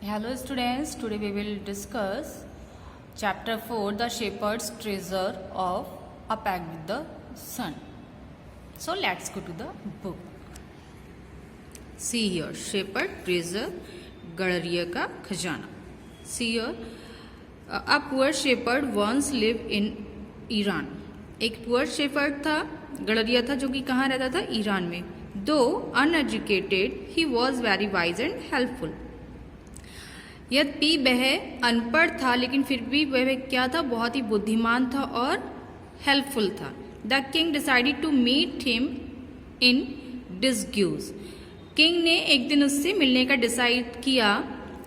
Hello students, today we will discuss chapter 4, the shepherd's treasure of A Pact with the Sun. So let's go to the book. See here, shepherd treasure, गड़रिया का खजाना. See here, a poor shepherd once lived in Iran. एक poor shepherd था, गड़रिया था, जो कि कहाँ रहता था? ईरान में. दो uneducated he was very wise and helpful. यद्यपि वह अनपढ़ था लेकिन फिर भी वह क्या था? बहुत ही बुद्धिमान था और हेल्पफुल था. The king decided to meet him in disguise. King ने एक दिन उससे मिलने का डिसाइड किया.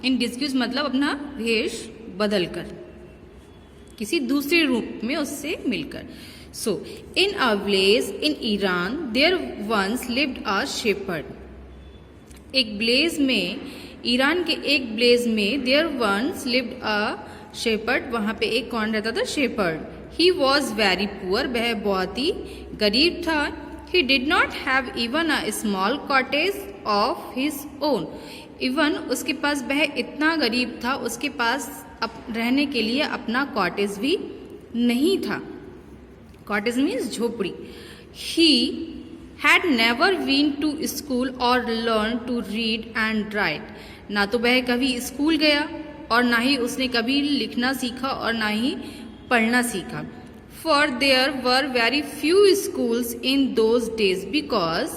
इन डिस्ग्यूज मतलब अपना वेश बदलकर, किसी दूसरे रूप में उससे मिलकर. So in a village in Iran there once lived a shepherd. एक विलेज में, ईरान के एक विलेज में, there once lived a shepherd. वहाँ पे एक कौन रहता था? Shepherd. He was very poor. वह बहुत ही गरीब था. He did not have even a small cottage of his own. Even उसके पास, वह इतना गरीब था, उसके पास रहने के लिए अपना कॉटेज भी नहीं था. कॉटेज मीन्स झोपड़ी. He had never been to school और learn to read and write. ना तो वह कभी स्कूल गया और ना ही उसने कभी लिखना सीखा और ना ही पढ़ना सीखा. For there were very few schools in those days. Because,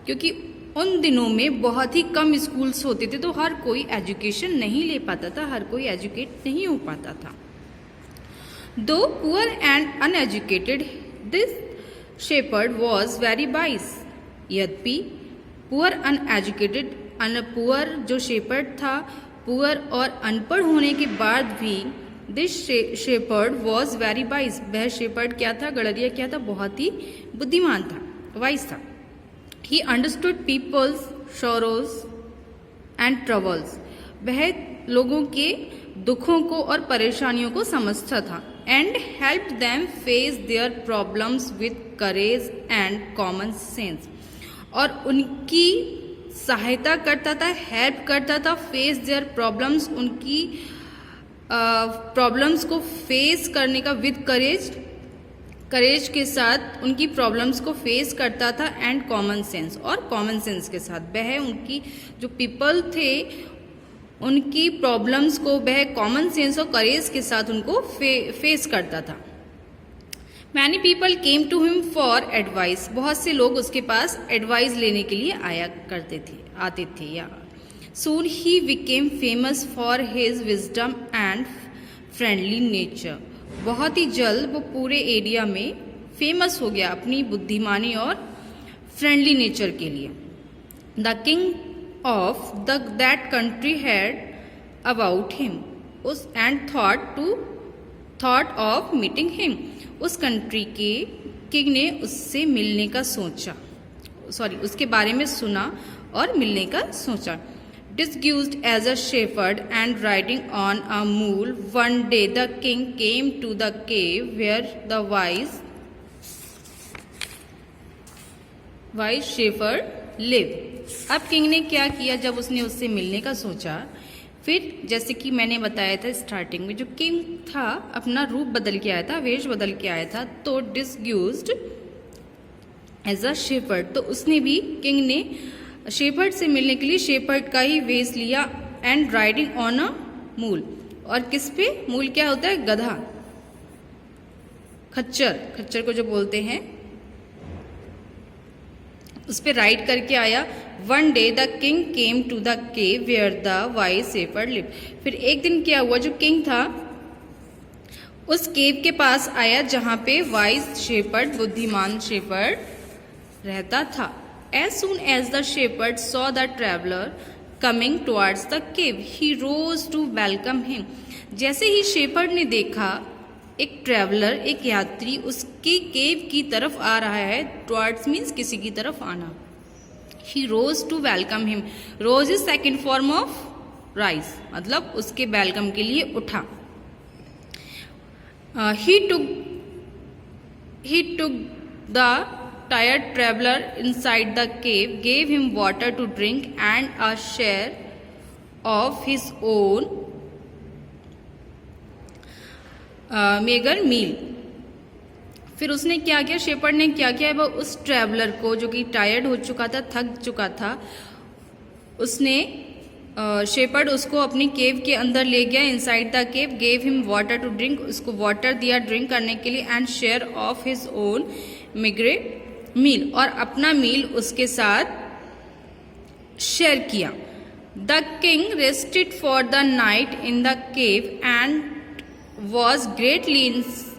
क्योंकि उन दिनों में बहुत ही कम स्कूल्स होते थे, तो हर कोई एजुकेशन नहीं ले पाता था, हर कोई एजुकेट नहीं हो पाता था. Though poor and uneducated this shepherd was very wise. यद्यपि पुअर अनएजुकेटेड, पुअर जो शेपर्ड था, पुअर और अनपढ़ होने के बाद भी this shepherd was very wise. वह शेपर्ड क्या था? गड़रिया क्या था? बहुत ही बुद्धिमान था, वाइज था. He understood people's sorrows and troubles. वह लोगों के दुखों को और परेशानियों को समझता था. And help them face their problems with courage and common sense. और उनकी सहायता करता था, हेल्प करता था. फेस देयर प्रॉब्लम्स, उनकी प्रॉब्लम्स को फेस करने का, विद करेज, करेज के साथ उनकी प्रॉब्लम्स को फेस करता था. एंड कॉमन सेंस, और कॉमन सेंस के साथ वह उनकी जो पीपल थे उनकी प्रॉब्लम्स को वह कॉमन सेंस और करेज के साथ उनको फेस करता था. Many people came to him for advice. बहुत से लोग उसके पास एडवाइस लेने के लिए आते थे. या soon he became famous for his wisdom and friendly nature. बहुत ही जल्द वो पूरे एरिया में फेमस हो गया अपनी बुद्धिमानी और फ्रेंडली नेचर के लिए. The king of that country had about him उस and thought of meeting him. उस कंट्री के किंग ने उससे मिलने का सोचा, उसके बारे में सुना और मिलने का सोचा. Disguised as a shepherd and riding on a mule, one day the king came to the cave where the wise shepherd lived. अब किंग ने क्या किया जब उसने उससे मिलने का सोचा? फिर जैसे कि मैंने बताया था स्टार्टिंग में, जो किंग था अपना रूप बदल के आया था, वेश बदल के आया था. तो डिस्ग्यूज्ड एज अ शेफर्ड, तो उसने भी, किंग ने शेपर्ड से मिलने के लिए शेपर्ड का ही वेश लिया. एंड राइडिंग ऑन अ मूल, और किस पे? मूल क्या होता है? गधा, खच्चर, खच्चर को जो बोलते हैं, उस पे राइड करके आया. One day the king came to the cave where the wise shepherd live. फिर एक दिन क्या हुआ? जो किंग था उस केव के पास आया जहां पे वाइज शेपर्ड, बुद्धिमान शेपर्ड रहता था. As soon as the shepherd saw the traveler coming towards the cave, he rose to welcome him. जैसे ही शेपर्ड ने देखा एक ट्रैवलर, एक यात्री उसकी केव की तरफ आ रहा है, towards means किसी की तरफ आना. He rose to welcome him. Rose is second form of rise, मतलब उसके वेलकम के लिए उठा. He took the tired traveler inside the cave, gave him water to drink and a share of his own meager meal. फिर उसने क्या किया, shepherd ने क्या किया, वह उस ट्रैवलर को जो कि टायर्ड हो चुका था, थक चुका था, उसने शेपर्ड उसको अपनी केव के अंदर ले गया, inside the cave, gave him water to drink, उसको वाटर दिया ड्रिंक करने के लिए, and share of his own meagre meal, और अपना मील उसके साथ शेयर किया. The king rested for the night in the cave and was greatly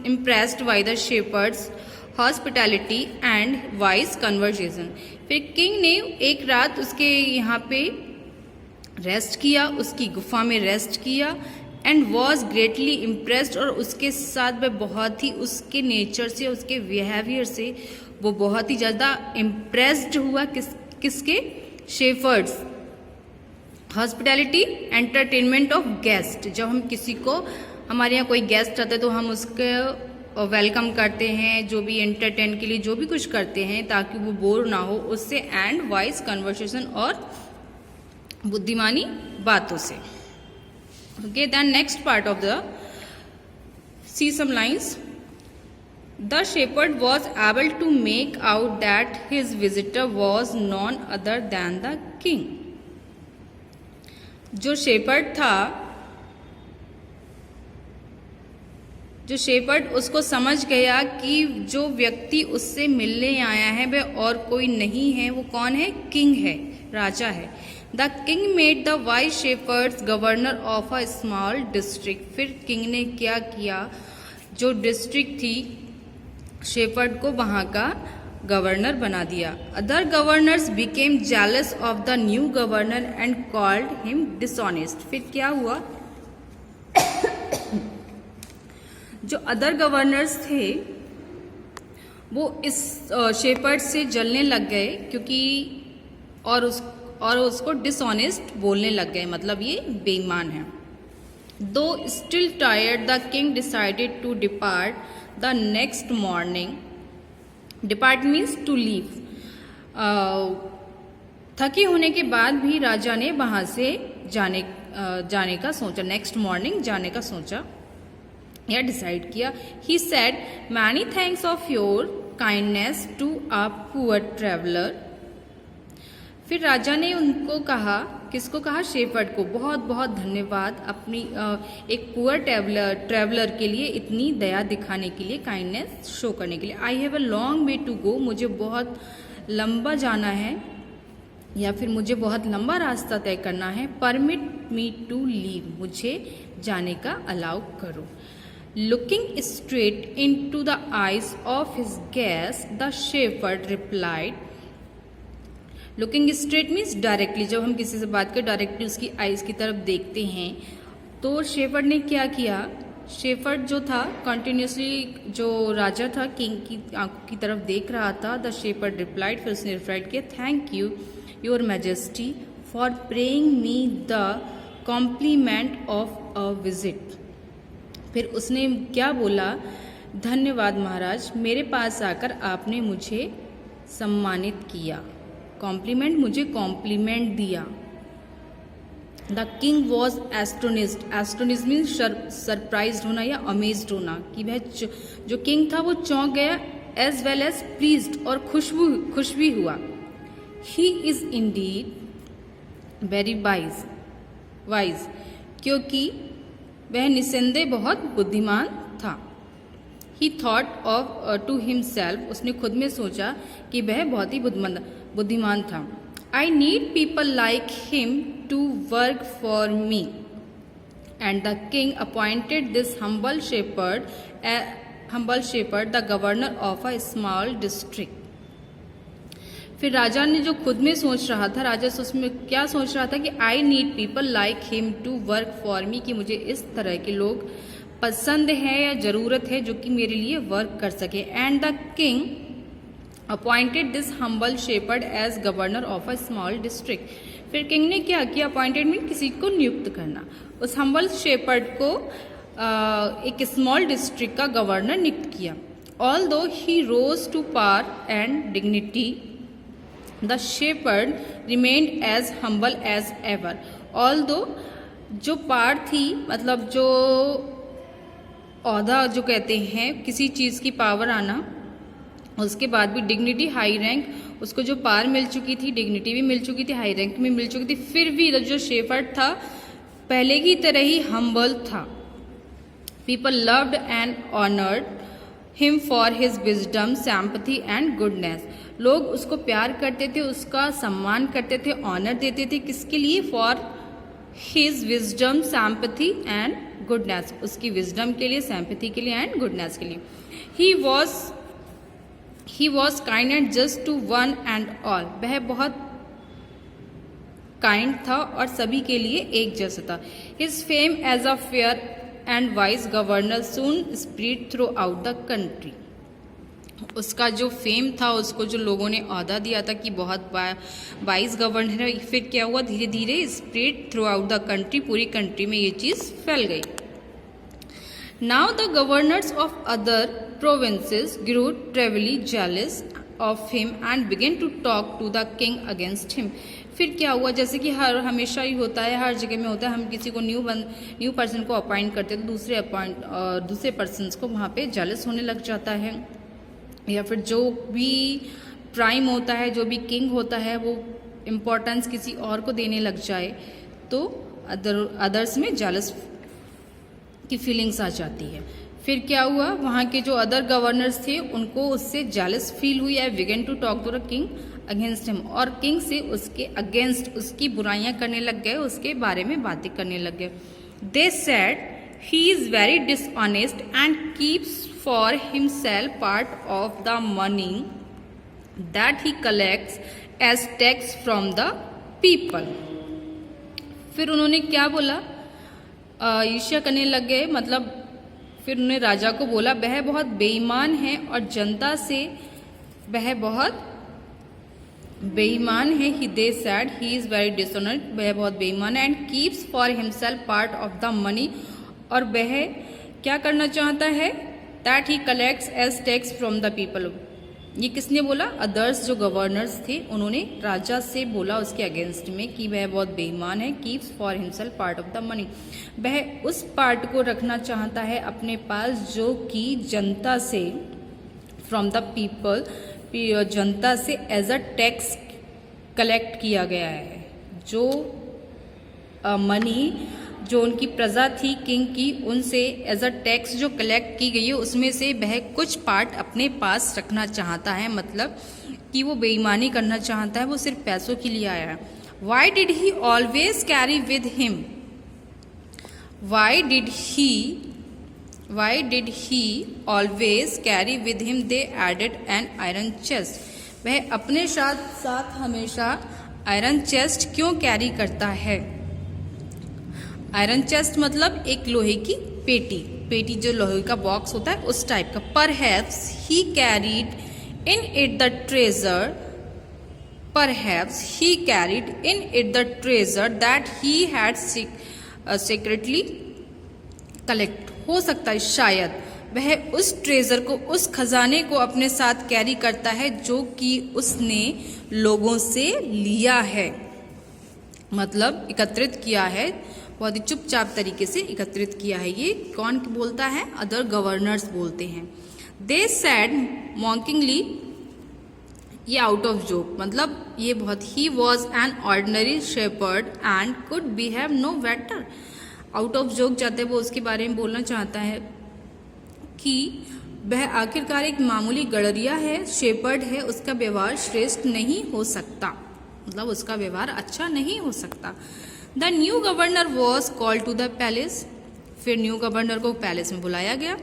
impressed by the shepherd's hospitality and wise conversation. फिर किंग ने एक रात उसके यहाँ पे रेस्ट किया, उसकी गुफा में रेस्ट किया, एंड वॉज ग्रेटली इम्प्रेस्ड, और उसके साथ वह बहुत ही उसके नेचर से, उसके बिहेवियर से वो बहुत ही ज़्यादा इम्प्रेस्ड हुआ. किसके? Shepherd's. Hospitality, entertainment of guest. जब हम किसी को, हमारे यहाँ कोई गेस्ट आता है तो हम उसके वेलकम करते हैं, जो भी एंटरटेन के लिए जो भी कुछ करते हैं ताकि वो बोर ना हो उससे, एंड वाइज कन्वर्सेशन, और बुद्धिमानी बातों से. Okay, then next part of the see some lines. The shepherd was able to make out that his visitor was none other than the king. जो शेपर्ड उसको समझ गया कि जो व्यक्ति उससे मिलने आया है वह और कोई नहीं है, वो कौन है? किंग है, राजा है. The king made the wise shepherds governor of a small district. फिर किंग ने क्या किया, जो डिस्ट्रिक्ट थी शेपर्ड को वहाँ का गवर्नर बना दिया. Other governors became jealous of the new governor and called him dishonest. फिर क्या हुआ, जो अदर गवर्नर्स थे वो इस शेपर्ड से जलने लग गए, क्योंकि और उसको डिसऑनेस्ट बोलने लग गए, मतलब ये बेईमान है. Though still tired the king decided to depart the next morning. Depart means to leave. थके होने के बाद भी राजा ने वहाँ से जाने का सोचा, नेक्स्ट मॉर्निंग जाने का सोचा या डिसाइड किया. He said, many thanks of your kindness to a poor traveller. फिर राजा ने उनको कहा, किसको कहा? शेपर्ड को. बहुत बहुत धन्यवाद अपनी एक पुअर ट्रैवलर के लिए इतनी दया दिखाने के लिए, काइंडनेस शो करने के लिए. I have a long way to go. मुझे बहुत लंबा जाना है, या फिर मुझे बहुत लंबा रास्ता तय करना है. Permit me to leave. मुझे जाने का अलाउ करो. Looking straight into the eyes of his guest, the shepherd replied. Looking straight means directly. जब हम किसी से बात करें डायरेक्टली उसकी आइज की तरफ देखते हैं, तो शेफर्ड ने क्या किया, शेफर्ड जो था कंटिन्यूसली, जो राजा था किंग की आंखों की तरफ देख रहा था. The shepherd replied. फिर उसने रिप्लाइड किया, thank you your majesty for paying me the compliment of a visit. फिर उसने क्या बोला, धन्यवाद महाराज, मेरे पास आकर आपने मुझे सम्मानित किया. कॉम्प्लीमेंट, मुझे कॉम्प्लीमेंट दिया. The king was astonished. Astonished means surprised होना या अमेज्ड होना, कि वह जो किंग था वो चौंक गया. एज वेल एज प्लीज्ड, और खुश भी हुआ. He is indeed very wise, क्योंकि वह निसंदेह बहुत बुद्धिमान था. He thought of to himself. उसने खुद में सोचा कि वह बहुत ही बुद्धिमान था. I need people like him to work for me. And the king appointed this humble shepherd the governor of a small district. फिर राजा ने जो खुद में सोच रहा था, राजा उसमें क्या सोच रहा था कि I need people like him to work for me, कि मुझे इस तरह के लोग पसंद है या ज़रूरत है जो कि मेरे लिए वर्क कर सके. And the king appointed this humble shepherd as governor of a small district. फिर किंग ने क्या किया, अपॉइंटेड मीन किसी को नियुक्त करना. उस हम्बल शेपर्ड को एक स्मॉल डिस्ट्रिक्ट का गवर्नर नियुक्त किया. Although he rose to power and dignity, the shepherd remained as humble as ever. Although जो पावर थी, मतलब जो औहदा जो कहते हैं किसी चीज़ की पावर आना, उसके बाद भी डिग्निटी हाई रैंक, उसको जो पावर मिल चुकी थी, डिग्निटी भी मिल चुकी थी, हाई रैंक भी मिल चुकी थी, फिर भी जो शेफर्ड था पहले की तरह ही हम्बल था। People loved and honoured him for his wisdom, sympathy and goodness. लोग उसको प्यार करते थे, उसका सम्मान करते थे, ऑनर देते थे, किसके लिए? For his wisdom, sympathy and goodness, उसकी विजडम के लिए, सैम्पथी के लिए एंड गुडनेस के लिए। He was kind and just to one and all, वह बहुत काइंड था और सभी के लिए एक जैसा था। His fame as a fair and wise governor soon spread throughout the country. उसका जो फेम था, उसको जो लोगों ने ओहदा दिया था कि बहुत वाइज गवर्नर है, फिर क्या हुआ? धीरे धीरे spread throughout the country, पूरी कंट्री में ये चीज़ फैल गई। Now the governors of other provinces grew terribly jealous of him and began to talk to the king against him. फिर क्या हुआ? जैसे कि हमेशा ही होता है, हर जगह में होता है, हम किसी को न्यू पर्सन को अपॉइंट करते हैं तो दूसरे पर्सन को वहाँ पे जेलस होने लग जाता है, या फिर जो भी प्राइम होता है, जो भी किंग होता है, वो इम्पोर्टेंस किसी और को देने लग जाए तो अदर्स में जेलस की फीलिंग्स आ जाती है। फिर क्या हुआ? वहाँ के जो अदर गवर्नर्स थे उनको उससे जेलस फील हुई, I began to talk to the king against him, और किंग से उसके अगेंस्ट उसकी बुराइयां करने लग गए, उसके बारे में बातें करने लग गए। They said he is very dishonest and keeps for himself part of the money that he collects as tax from the people. फिर उन्होंने क्या बोला? ईर्ष्या करने लग गए, मतलब फिर उन्होंने राजा को बोला वह बहुत बेईमान है और जनता से वह बहुत बेईमान है। He they said he is very dishonoured, वह बहुत बेईमान है, and keeps for himself part of the money, और वह क्या करना चाहता है? That he collects as tax from the people. ये किसने बोला? अदर्स जो गवर्नर्स थे उन्होंने राजा से बोला उसके अगेंस्ट में कि वह बहुत बेईमान है। Keeps for himself part of the money, वह उस पार्ट को रखना चाहता है अपने पास जो कि जनता से, फ्रॉम द पीपल, जनता से एज अ टैक्स कलेक्ट किया गया है। जो मनी जो उनकी प्रजा थी किंग की, उनसे एज अ टैक्स जो कलेक्ट की गई है उसमें से वह कुछ पार्ट अपने पास रखना चाहता है, मतलब कि वो बेईमानी करना चाहता है, वो सिर्फ पैसों के लिए आया है। Why did he always carry with him, why did he always carry with him they added an iron chest. वह अपने साथ हमेशा आयरन चेस्ट क्यों कैरी करता है? आयरन चेस्ट मतलब एक लोहे की पेटी जो लोहे का बॉक्स होता है उस टाइप का। Perhaps he carried in it the treasure, perhaps he carried in it the treasure that he had secretly collect. हो सकता है शायद वह उस ट्रेजर को, उस खजाने को अपने साथ कैरी करता है जो कि उसने लोगों से लिया है, मतलब एकत्रित किया है, बहुत ही चुपचाप तरीके से एकत्रित किया है। ये कौन बोलता है? अदर गवर्नर्स बोलते हैं। दे सैड मॉकिंगली, ये आउट ऑफ जोक, मतलब ये बहुत ही was an ordinary shepherd and could behave no better. Out of joke जाते वो उसके बारे में बोलना चाहता है कि वह आखिरकार एक मामूली गड़रिया है, शेपर्ड है, उसका व्यवहार श्रेष्ठ नहीं हो सकता, मतलब उसका व्यवहार अच्छा नहीं हो सकता। The new governor was called to the palace, फिर न्यू गवर्नर को पैलेस में बुलाया गया।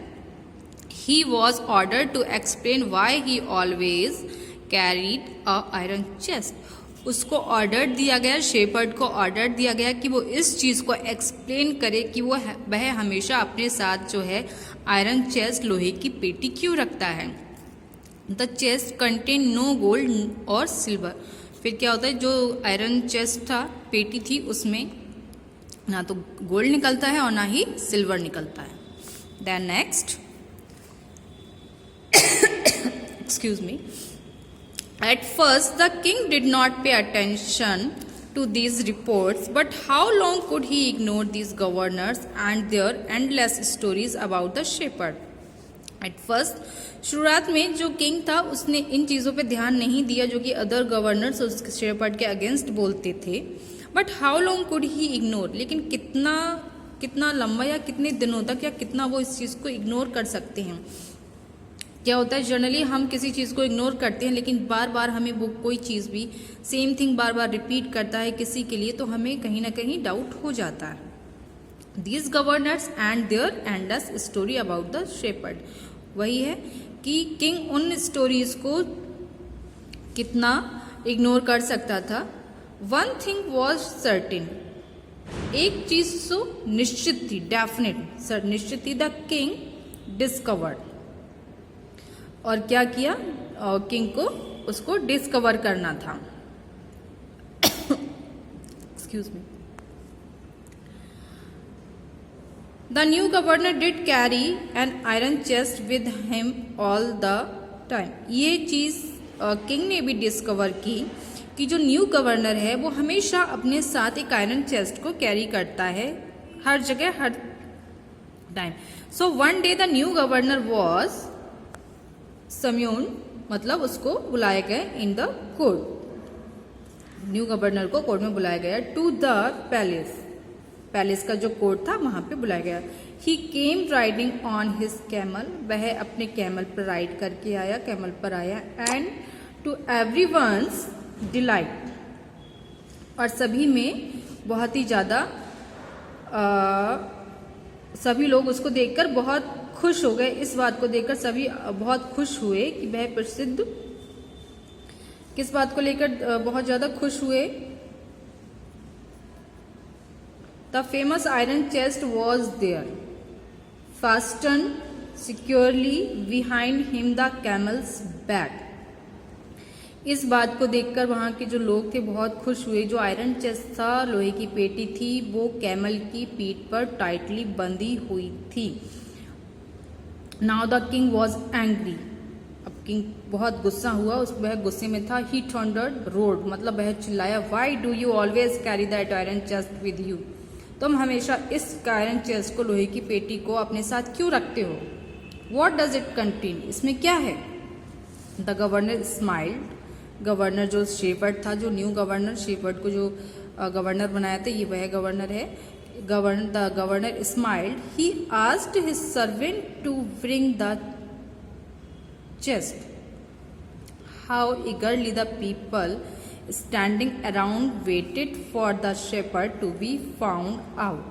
He was order to explain why he always carried a iron chest. उसको ऑर्डर दिया गया, शेपर्ड को ऑर्डर दिया गया कि वो इस चीज़ को एक्सप्लेन करे कि वह हमेशा अपने साथ जो है आयरन चेस्ट, लोहे की पेटी क्यों रखता है। The chest contain no gold or silver. फिर क्या होता है? जो आयरन चेस्ट था, पेटी थी, उसमें ना तो गोल्ड निकलता है और ना ही सिल्वर निकलता है। Then next, excuse me, at first the king did not pay attention to these reports, but how long could he ignore these governors and their endless stories about the shepherd? At first, शुरुआत में जो king था उसने इन चीज़ों पे ध्यान नहीं दिया जो कि अदर गवर्नर्स उस शेपर्ड के अगेंस्ट बोलते थे. But how long could he ignore, लेकिन कितना लंबा या कितने दिनों तक या कितना वो इस चीज़ को इग्नोर कर सकते हैं. क्या होता है, जनरली हम किसी चीज़ को इग्नोर करते हैं, लेकिन बार बार हमें वो कोई चीज़ भी सेम थिंग बार बार रिपीट करता है किसी के लिए, तो हमें कहीं ना कहीं डाउट हो जाता है. These governors and their endless story about the shepherd, वही है कि किंग उन स्टोरीज को कितना इग्नोर कर सकता था. वन थिंग वॉज सर्टिन, एक चीज तो निश्चित थी, डेफिनेट निश्चित थी. द किंग डिस्कवर्ड, और क्या किया, किंग को उसको डिस्कवर करना था. Excuse me. The new governor did carry N iron chest with him all the time. ये चीज किंग ने भी डिस्कवर की कि जो न्यू गवर्नर है वो हमेशा अपने साथ एक आयरन चेस्ट को कैरी करता है हर जगह हर time. So one day the new governor was summoned, मतलब उसको बुलाया गया in the court. New governor को कोर्ट में बुलाया गया. टू द पैलेस, पैलेस का जो कोर्ट था वहां पे बुलाया गया. ही केम राइडिंग ऑन हिज कैमल, वह अपने कैमल पर राइड करके आया, कैमल पर आया. एंड टू एवरीवन्स डिलाइट, और सभी में बहुत ही ज्यादा सभी लोग उसको देखकर बहुत खुश हो गए. इस बात को देखकर सभी बहुत खुश हुए कि वह प्रसिद्ध, किस बात को लेकर बहुत ज्यादा खुश हुए. The famous iron chest was there fastened securely behind him the camel's back. इस बात को देखकर वहां के जो लोग थे बहुत खुश हुए. जो आयरन चेस्ट था, लोहे की पेटी थी, वो कैमल की पीठ पर टाइटली बंधी हुई थी. Now the king was angry, अब किंग बहुत गुस्सा हुआ, वह गुस्से में था. ही थंडर्ड, रोड मतलब वह चिल्लाया, why do you always carry that iron chest with you, तुम हमेशा इस आयरन चेस्ट को, लोहे की पेटी को अपने साथ क्यों रखते हो. वॉट डज इट कंटेन, इसमें क्या है. द गवर्नर स्माइल्ड, गवर्नर जो शेपर्ड था, जो न्यू गवर्नर, शेपर्ड को जो गवर्नर बनाया था, ये वह गवर्नर है. The governor smiled. He asked his servant to bring the chest. How eagerly the people standing around waited for the shepherd to be found out.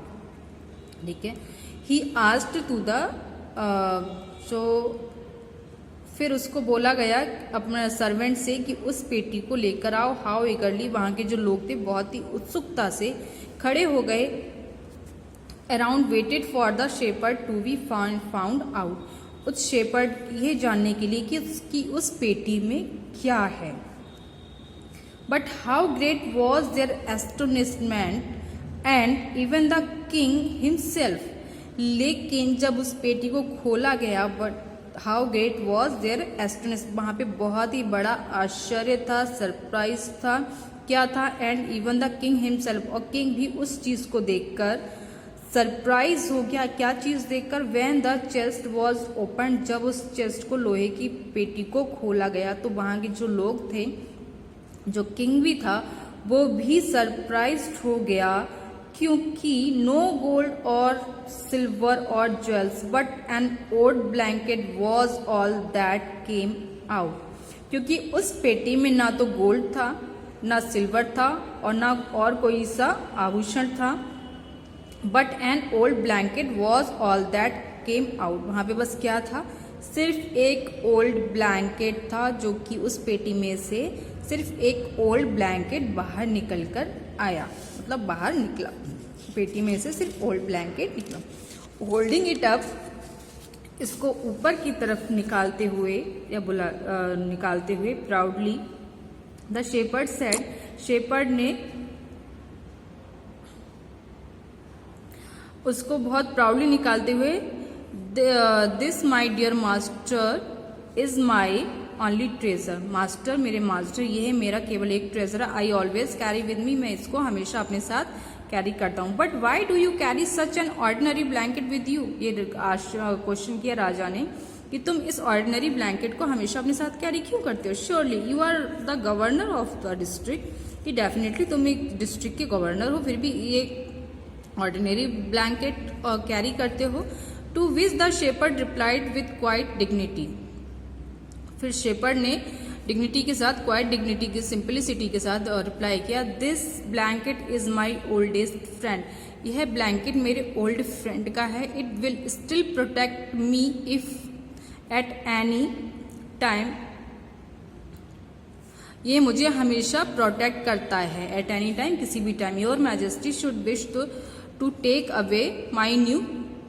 ठीक है. He asked to the so फिर उसको बोला गया अपने servant से कि उस पेटी को लेकर आओ. हाउ ईगरली, वहां के जो लोग थे बहुत ही उत्सुकता से खड़े हो गए. Around waited for the shepherd to be found out, उस शेपर्ड ये जानने के लिए कि उसकी उस पेटी में क्या है. But how great was their astonishment and even the king himself. लेकिन जब उस पेटी को खोला गया, but how great was their astonishment, वहाँ पे बहुत ही बड़ा आश्चर्य था, सरप्राइज था. क्या था, and even the king himself, और किंग भी उस चीज को देखकर सरप्राइज हो गया. क्या चीज देखकर, when the chest was opened, जब उस चेस्ट को, लोहे की पेटी को खोला गया, तो वहाँ के जो लोग थे, जो किंग भी था, वो भी सरप्राइज्ड हो गया. क्योंकि नो गोल्ड और सिल्वर और jewels but an old blanket was all that came out. क्योंकि उस पेटी में ना तो गोल्ड था, ना सिल्वर था, और ना और कोई सा आभूषण था. But an old blanket was all that came out, वहां पे बस क्या था, सिर्फ एक ओल्ड ब्लैंकेट था, जो कि उस पेटी में से सिर्फ एक ओल्ड ब्लैंकेट बाहर निकल कर आया. मतलब बाहर निकला, पेटी में से सिर्फ ओल्ड ब्लैंकेट निकला. होल्डिंग इट अप, इसको ऊपर की तरफ निकालते हुए या निकालते हुए, proudly the shepherd said, shepherd ने उसको बहुत प्राउडली निकालते हुए, this my dear master is my only treasure. Master, मेरे मास्टर, ये है मेरा केवल एक ट्रेजर है। I always carry with me, मैं इसको हमेशा अपने साथ कैरी करता हूँ। But why do you carry such an ordinary blanket with you, ये क्वेश्चन किया राजा ने कि तुम इस ऑर्डिनरी ब्लैंकेट को हमेशा अपने साथ कैरी क्यों करते हो। Surely you are the governor of the district, कि डेफिनेटली तुम एक डिस्ट्रिक्ट के गवर्नर हो, फिर भी ये ऑर्डिनरी ब्लैंकेट कैरी करते हो। To which the shepherd replied with quite dignity, फिर शेपर्ड ने डिग्निटी के साथ, क्वाइट डिग्निटी की सिंपलिसिटी के साथ रिप्लाई किया, this blanket is my oldest friend, यह ब्लैंकेट मेरे ओल्ड फ्रेंड का है। It will still protect me if at any time, ये मुझे हमेशा प्रोटेक्ट करता है एट एनी टाइम, किसी भी time. Your majesty should wish to take away my new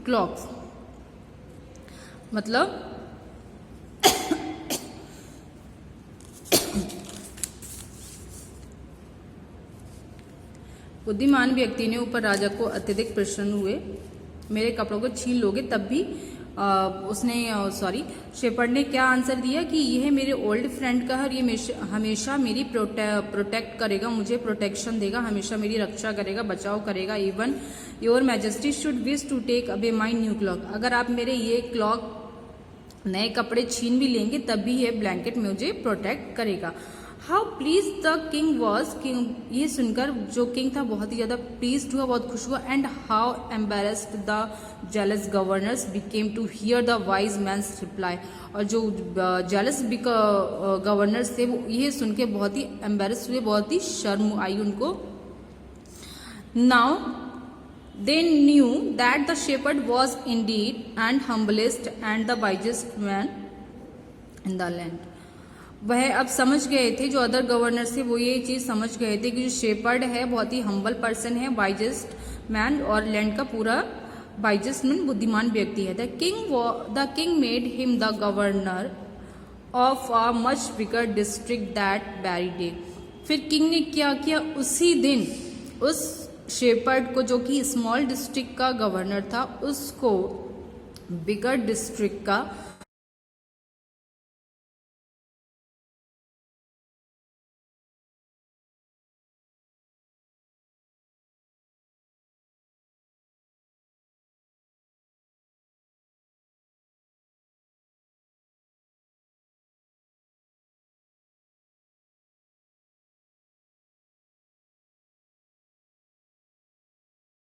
cloaks, मतलब बुद्धिमान व्यक्ति ने ऊपर राजा को अत्यधिक प्रसन्न हुए, मेरे कपड़ों को छीन लोगे तब भी शेपर्ड ने क्या आंसर दिया कि यह मेरे ओल्ड फ्रेंड का है और ये हमेशा मेरी प्रोटेक्ट करेगा, मुझे प्रोटेक्शन देगा, हमेशा मेरी रक्षा करेगा, बचाव करेगा। Even your majesty should wish to take away my new cloak, अगर आप मेरे ये क्लॉक नए कपड़े छीन भी लेंगे तब भी ये ब्लैंकेट मुझे प्रोटेक्ट करेगा। How please the king was, ये सुनकर जो किंग था बहुत ही ज्यादा प्लीज हुआ, बहुत खुश हुआ। And how embarrassed the jealous governors became to hear the wise man's reply, और जो जेलस गवर्नर्स थे वो ये सुन के बहुत ही एम्बेरस्ड हुए, बहुत ही शर्म आई उनको। Now they knew that the shepherd was indeed and humblest and the wisest man in the land, वह अब समझ गए थे, जो अदर गवर्नर थे वो ये चीज समझ गए थे कि जो शेपर्ड है बहुत ही हम्बल पर्सन है, वाइजेस्ट मैन, और लैंड का पूरा वाइजेस्ट मैन बुद्धिमान व्यक्ति है। The king made him the governor of a much bigger district that very day, फिर किंग ने क्या किया, उसी दिन उस शेपर्ड को, जो कि स्मॉल डिस्ट्रिक्ट का गवर्नर था, उसको बिगर डिस्ट्रिक्ट का